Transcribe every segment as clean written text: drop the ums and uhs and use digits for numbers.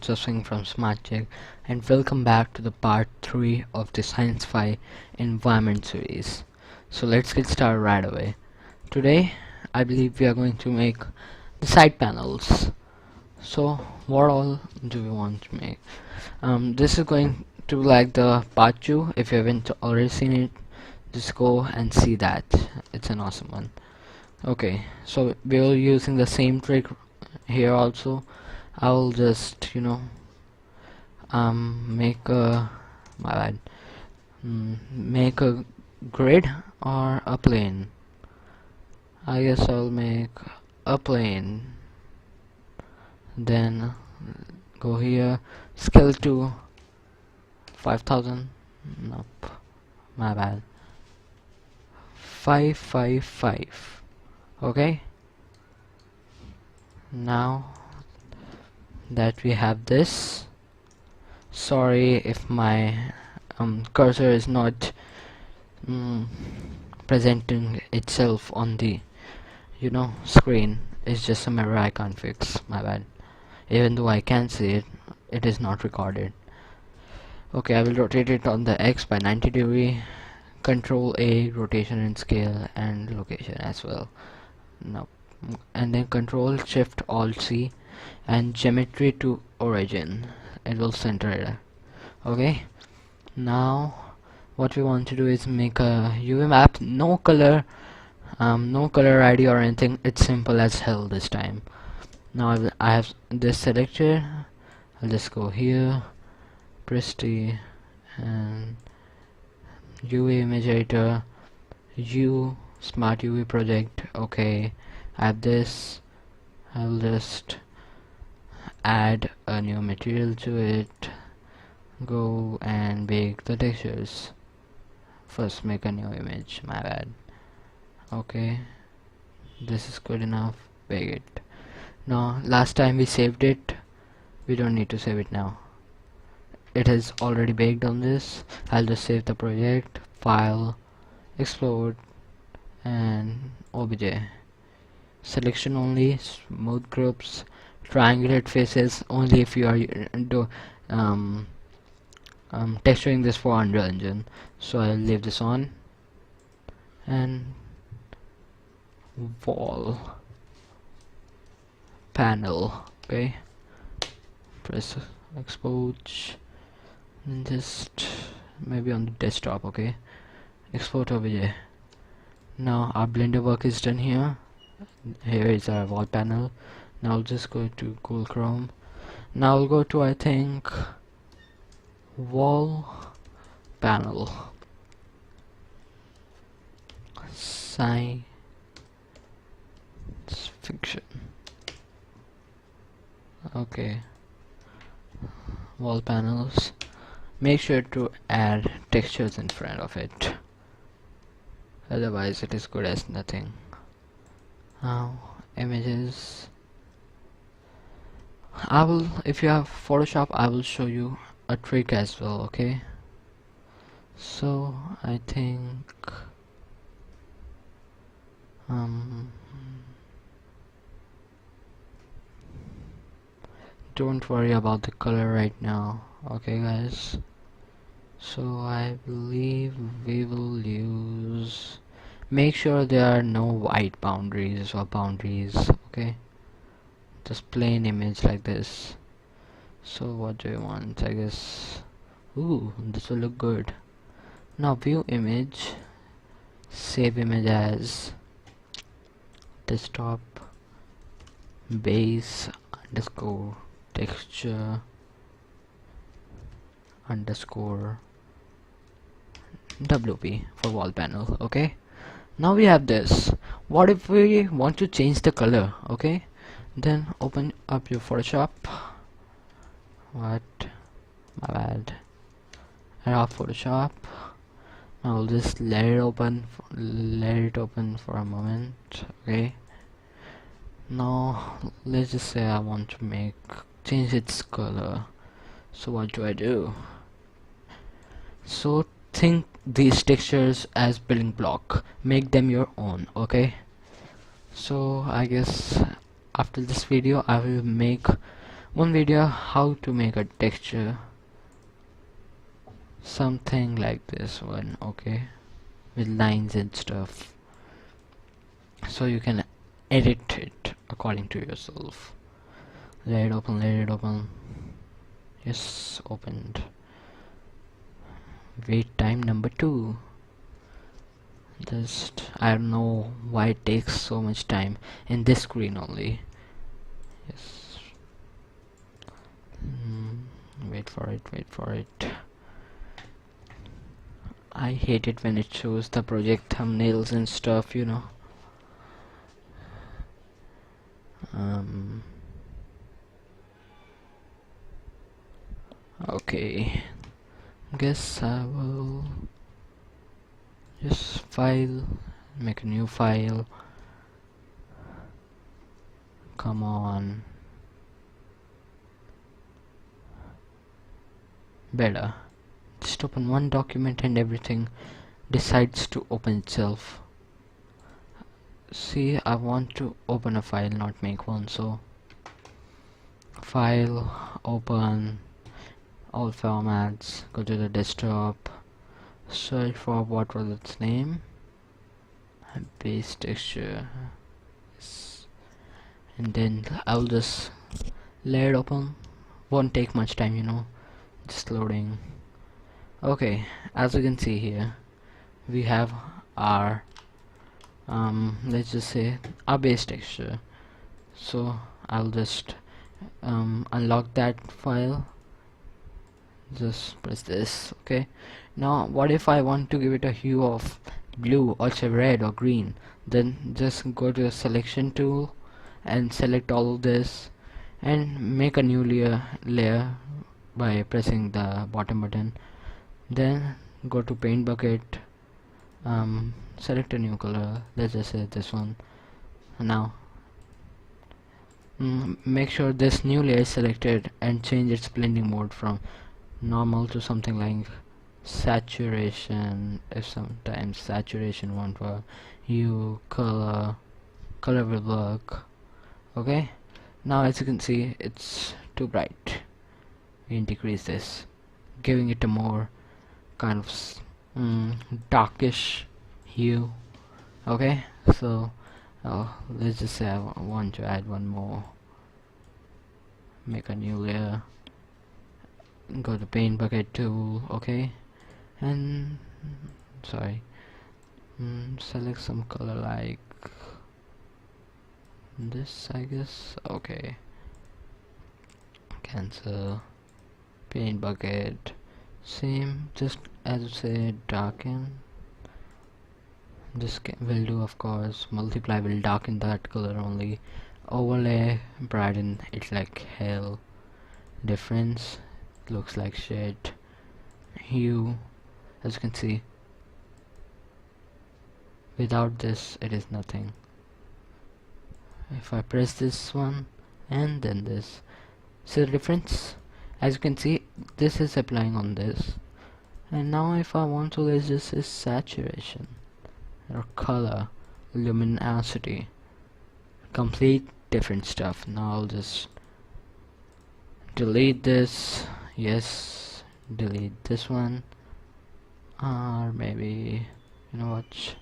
Joseph Singh from SmartCheck, and welcome back to the part 3 of the SciFi environment series. So let's get started right away. Today I believe we are going to make the side panels. So what all do we want to make? This is going to be like the part 2. If you haven't already seen it, just go and see that. It's an awesome one. Okay, so we are using the same trick here also. I will just make a make a grid or a plane. I guess I'll make a plane, then go here, scale to 5000. Nope, my bad. 555. Okay, now that we have this, sorry if my cursor is not presenting itself on the screen. It's just some error I can't fix, my bad. Even though I can see it, it is not recorded. Okay, I will rotate it on the X by 90 degree, Control A, rotation and scale, and location as well. Now, and then Control Shift Alt C and geometry to origin. It will center it. Okay, now what we want to do is make a UV map. No color ID or anything. It's simple as hell this time. Now I have this selected. I'll just go here, Christie, and UV image editor, smart UV project. Okay, I have this. I'll just add a new material to it, go and bake the textures. First make a new image, my bad. Okay, this is good enough, bake it. Now last time we saved it, we don't need to save it now. It has already baked on this. I'll just save the project, file, explode, and obj. Selection only, smooth groups, triangulate faces only if you are texturing this for Unreal Engine. So I'll leave this on, and wall panel. Okay, press export and just maybe on the desktop. Okay, export OBJ. Now our Blender work is done here. Here is our wall panel. Now I'll just go to Google Chrome. Now I'll go to, I think, wall panel, science fiction. Okay, wall panels. Make sure to add textures in front of it, otherwise it is good as nothing. Now images. If you have Photoshop, I will show you a trick as well. Okay, so I think don't worry about the color right now. Okay guys, so I believe we will use, make sure there are no white boundaries or boundaries. Okay, just plain image like this. So what do you want? I guess, ooh, this will look good. Now view image, save image as desktop, base underscore texture underscore WP for wall panel. Okay, now we have this. What if we want to change the color? Okay, then open up your Photoshop. What? My bad. I have Photoshop. Now I'll just let it open for a moment. Okay, now let's just say I want to change its color. So what do I do? So think these textures as building block, make them your own. Okay, so I guess after this video I will make one video how to make a texture something like this one, okay, with lines and stuff, so you can edit it according to yourself. Let it open, let it open. Yes, opened. Wait time number 2. Just, I don't know why it takes so much time in this screen only. Yes. Wait for it, wait for it. I hate it when it shows the project thumbnails and stuff, you know. Okay, guess I will just file, make a new file. Come on. Better. Just open one document and everything decides to open itself. See, I want to open a file, not make one, so file, open, all formats, go to the desktop, search for what was its name, base texture, and then I'll just let it open. Won't take much time, you know, just loading. Okay, as you can see here, we have our let's just say our base texture. So I'll just unlock that file, just press this. Okay, now what if I want to give it a hue of blue or say red or green? Then just go to the selection tool and select all of this and make a new layer by pressing the bottom button. Then go to paint bucket, select a new color, let's just say this one. Now make sure this new layer is selected and change its blending mode from normal to something like saturation, if sometimes saturation won't work. Hue, color will work. Okay, now as you can see it's too bright. We can decrease this, giving it a more kind of darkish hue. Okay, so let's just say I want to add one more. Make a new layer, go to paint bucket tool, okay, and sorry, select some color like this, I guess. Okay, cancel, paint bucket, same, just as you say, darken. This will do, of course. Multiply will darken that color only. Overlay, brighten it like hell. Difference, looks like shit. Hue, as you can see, without this it is nothing. If I press this one and then this, see the difference? As you can see, this is applying on this. And now if I want to, let's just say saturation or color, luminosity, complete different stuff. Now I'll just delete this. Yes, delete this one, or maybe, you know what,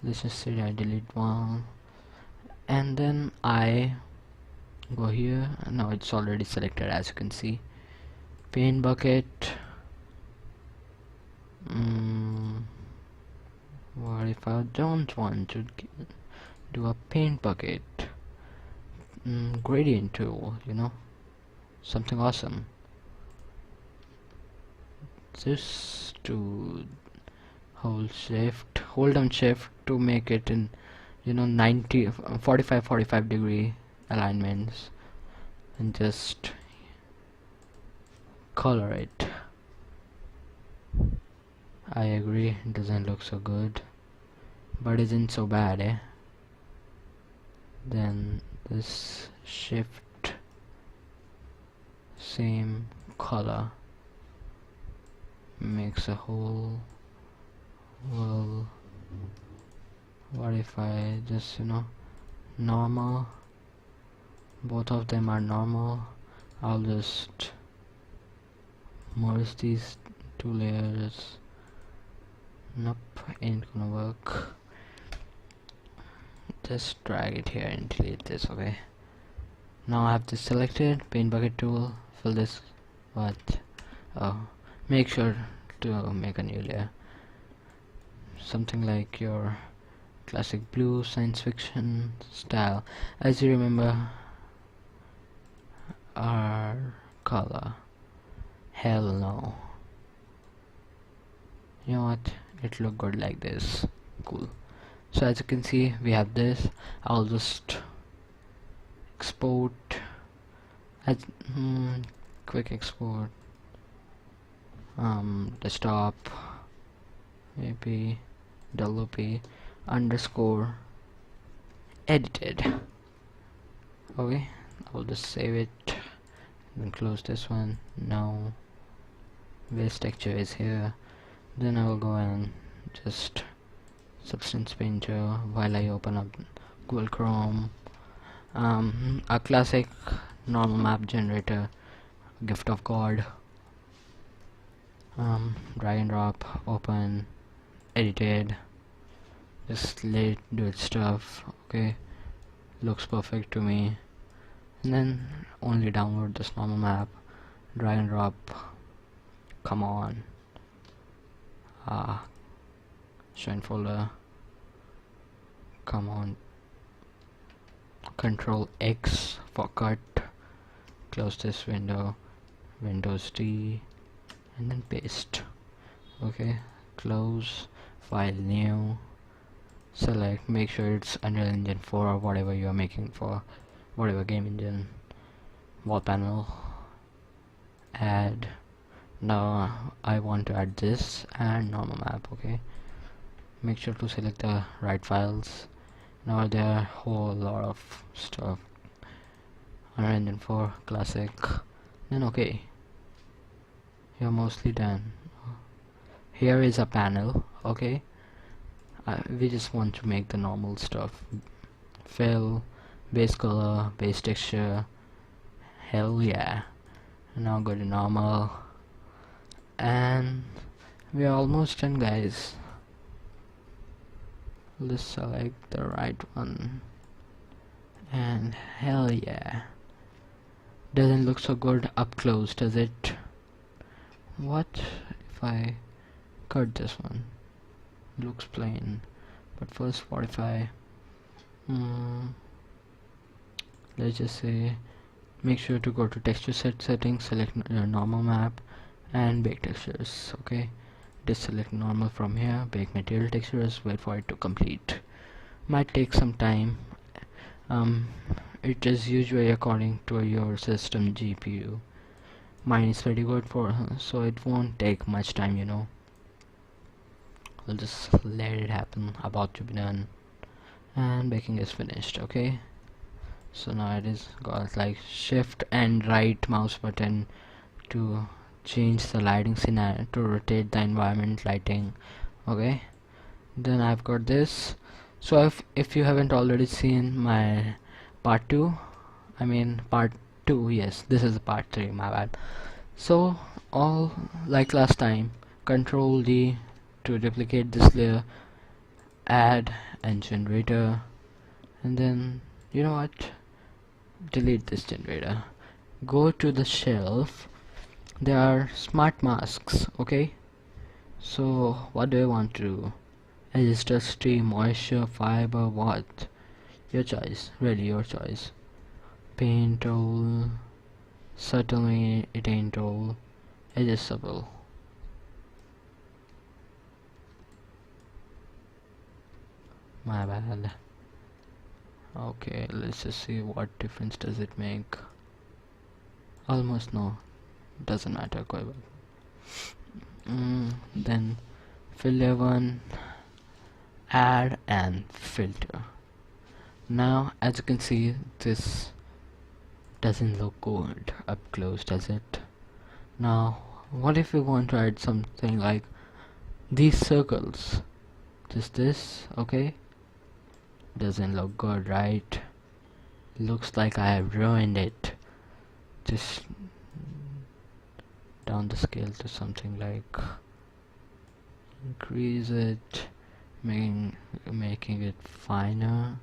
let's just say I delete one, and then I go here. Now it's already selected, as you can see. Paint bucket, what if I don't want to do a paint bucket? Gradient tool, you know, something awesome. Just to hold down shift to make it in, you know, 45 degree alignments, and just color it. I agree, it doesn't look so good, but isn't so bad, eh? Then this shift, same color, makes a whole, well, what if I just, you know, normal, Both of them are normal. I'll just merge these two layers. Nope, ain't gonna work. Just drag it here and delete this. Okay, now I have this selected. Paint bucket tool, fill this. What? Oh, make sure to make a new layer, something like your classic blue science fiction style. As you remember our color. Hell no. You know what, it look good like this. Cool. So as you can see, we have this. I'll just export as quick export, desktop, maybe WP underscore edited. Okay, I'll just save it and close this one. Now base texture is here. Then I will go and just substance painter while I open up Google Chrome. A classic normal map generator, gift of God. Drag and drop, open, edited, just let it do its stuff. Okay, looks perfect to me. And then only download this normal map, drag and drop. Come on. Show in folder. Come on. Control X for cut. Close this window. Windows D, and then paste. Okay, close, file new, select, make sure it's Unreal Engine 4 or whatever you are making for, whatever game engine. Wall panel, add. Now I want to add this and normal map. Okay, make sure to select the right files. Now there are a whole lot of stuff. Unreal Engine 4 classic. Then okay, you're mostly done. Here is a panel. Okay, we just want to make the normal stuff. Fill, base color, base texture. Hell yeah. Now go to normal, and we are almost done, guys. Let's select the right one, and hell yeah. Doesn't look so good up close, does it? What if I cut this one? Looks plain, but first modify. Let's just say, make sure to go to texture set settings, select your normal map and bake textures. Okay, just select normal from here, bake material textures, wait for it to complete. Might take some time. It is usually according to your system GPU. Mine is pretty good for, so it won't take much time, you know. I'll just let it happen. About to be done, and baking is finished. Okay, so now it is got like shift and right mouse button to change the lighting scenario, to rotate the environment lighting. Okay, then I've got this. So if you haven't already seen my part 2, I mean part 2, yes, this is part 3, my bad. So all like last time, Control D to duplicate this layer, add and generator, and then you know what, delete this generator. Go to the shelf, there are smart masks. Okay, so what do I want to do? Register stream, moisture, fiber, what? Your choice, really your choice. Paint tool, certainly it ain't tool, adjustable. My bad. Okay, let's just see what difference does it make. Almost no, doesn't matter quite well. Then fill layer 1, add and filter. Now as you can see, this doesn't look good up close, does it? Now what if we want to add something like these circles, just this? Okay, doesn't look good, right? Looks like I have ruined it. Just down the scale to something like, increase it, making it finer.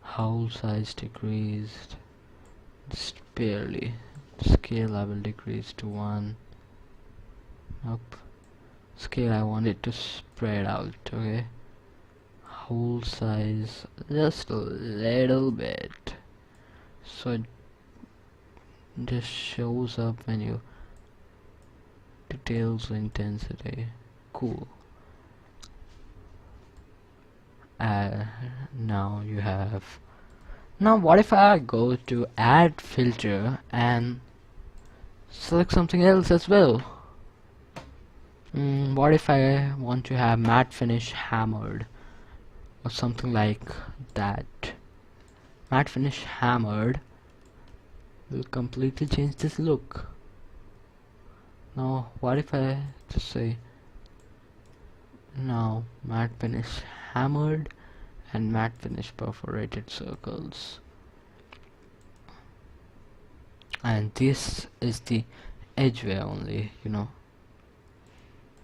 Hole size decreased, just barely. Scale I will decrease to 1. Up. Scale I want it to spread out, okay? Hole size just a little bit, so it just shows up when you details intensity. Cool. Now you have. Now what if I go to add filter and select something else as well? What if I want to have matte finish hammered or something like that? Matte finish hammered will completely change this look. Now what if I just say now matte finish hammered and matte finish perforated circles, and this is the edge way only,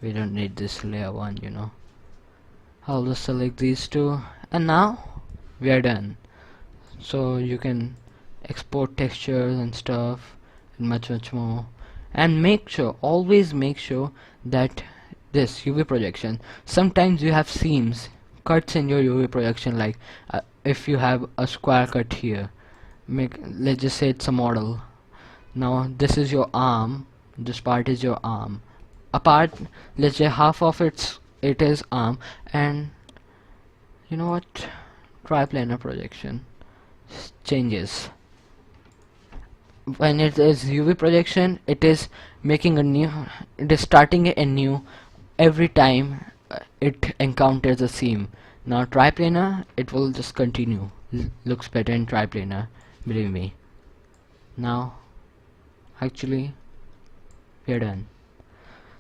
we don't need this layer 1. I'll just select these two, and now we are done. So you can export textures and stuff and much more, and always make sure that this UV projection, sometimes you have seams, cuts in your UV projection, like if you have a square cut here, let's just say it's a model. Now this is your arm, this part is your arm, apart, let's say half of it is arm, and you know what, triplanar projection changes. When it is UV projection, it is starting a new every time it encounters a seam. Now triplanar, it will just continue. Looks better in triplanar, believe me. Now actually we are done.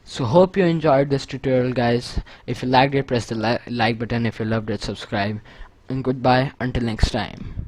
So hope you enjoyed this tutorial, guys. If you liked it, press the like button. If you loved it, subscribe, and goodbye until next time.